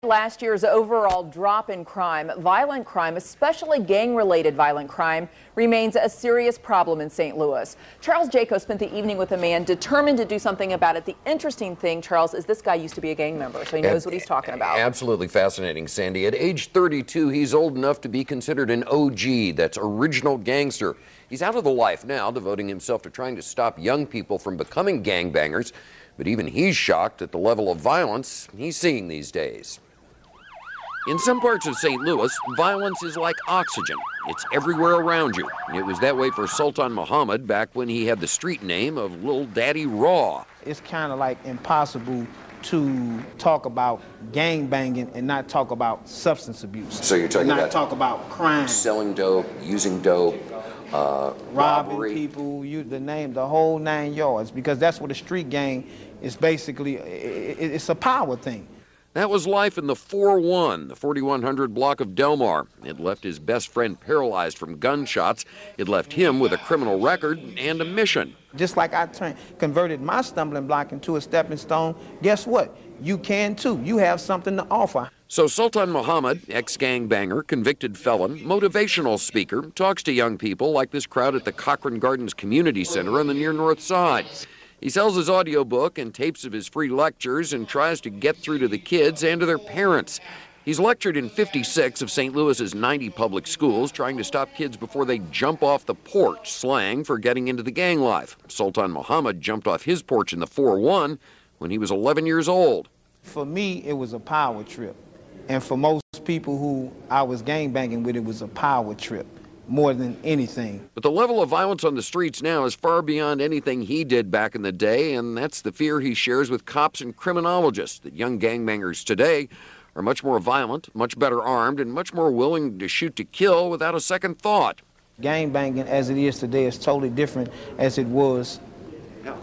Last year's overall drop in crime, violent crime, especially gang-related violent crime, remains a serious problem in St. Louis. Charles Jaco spent the evening with a man determined to do something about it. The interesting thing, Charles, is this guy used to be a gang member, so he knows what he's talking about. Absolutely fascinating, Sandy. At age 32, he's old enough to be considered an OG, that's original gangster. He's out of the life now, devoting himself to trying to stop young people from becoming gangbangers. But even he's shocked at the level of violence he's seeing these days. In some parts of St. Louis, violence is like oxygen. It's everywhere around you. It was that way for Sultan Muhammad back when he had the street name of Little Daddy Raw. It's kind of like impossible to talk about gang banging and not talk about substance abuse. So you're talking about not talk about crime, selling dope, using dope, robbing people, the whole 9 yards, because that's what a street gang is basically. It's a power thing. That was life in the 4-1, the 4100 block of Delmar. It left his best friend paralyzed from gunshots. It left him with a criminal record and a mission. Just like I converted my stumbling block into a stepping stone, guess what? You can too. You have something to offer. So Sultan Muhammad, ex-gangbanger, convicted felon, motivational speaker, talks to young people like this crowd at the Cochran Gardens Community Center on the near north side. He sells his audiobook and tapes of his free lectures and tries to get through to the kids and to their parents. He's lectured in 56 of St. Louis's 90 public schools, trying to stop kids before they jump off the porch, slang for getting into the gang life. Sultan Muhammad jumped off his porch in the 4-1 when he was 11 years old. For me, it was a power trip. And for most people who I was gangbanging with, it was a power trip more than anything. But the level of violence on the streets now is far beyond anything he did back in the day, and that's the fear he shares with cops and criminologists, that young gangbangers today are much more violent, much better armed, and much more willing to shoot to kill without a second thought. Gangbanging as it is today is totally different as it was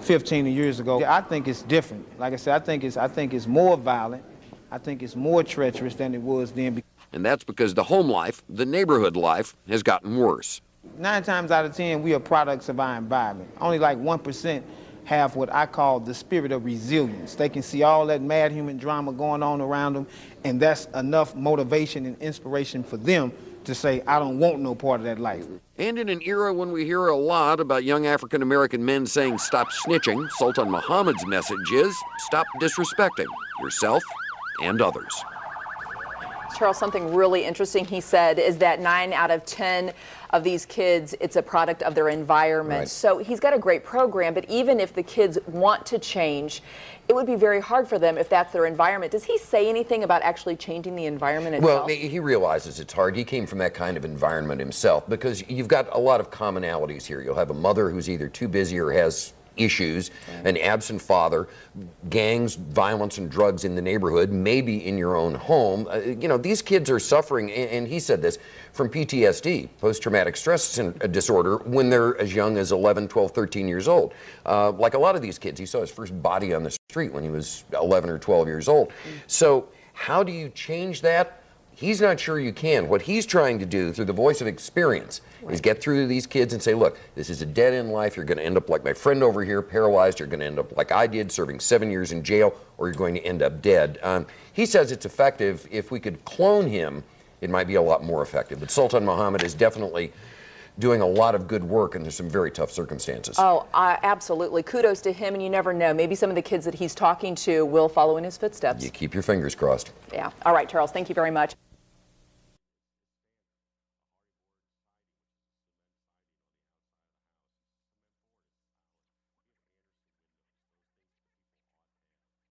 15 years ago. I think it's different. Like I said, I think it's more violent. I think it's more treacherous than it was then. And that's because the home life, the neighborhood life, has gotten worse. 9 times out of 10, we are products of our environment. Only like 1% have what I call the spirit of resilience. They can see all that mad human drama going on around them, and that's enough motivation and inspiration for them to say, I don't want no part of that life. And in an era when we hear a lot about young African-American men saying stop snitching, Sultan Muhammad's message is stop disrespecting yourself and others. Charles, something really interesting he said is that 9 out of 10 of these kids, it's a product of their environment. Right. So he's got a great program, but even if the kids want to change, it would be very hard for them if that's their environment. Does he say anything about actually changing the environment itself? Well, he realizes it's hard. He came from that kind of environment himself, because you've got a lot of commonalities here. You'll have a mother who's either too busy or has issues, an absent father, gangs, violence, and drugs in the neighborhood, maybe in your own home. You know, these kids are suffering, and he said this, from PTSD, post-traumatic stress disorder, when they're as young as 11, 12, 13 years old. Like a lot of these kids, he saw his first body on the street when he was 11 or 12 years old. So how do you change that? He's not sure you can. What he's trying to do through the voice of experience is get through to these kids and say, look, this is a dead-end life. You're going to end up like my friend over here, paralyzed. You're going to end up like I did, serving 7 years in jail, or you're going to end up dead. He says it's effective. If we could clone him, it might be a lot more effective. But Sultan Muhammad is definitely doing a lot of good work, and there's some very tough circumstances. Oh, absolutely. Kudos to him, and you never know. Maybe some of the kids that he's talking to will follow in his footsteps. You keep your fingers crossed. Yeah. All right, Charles, thank you very much.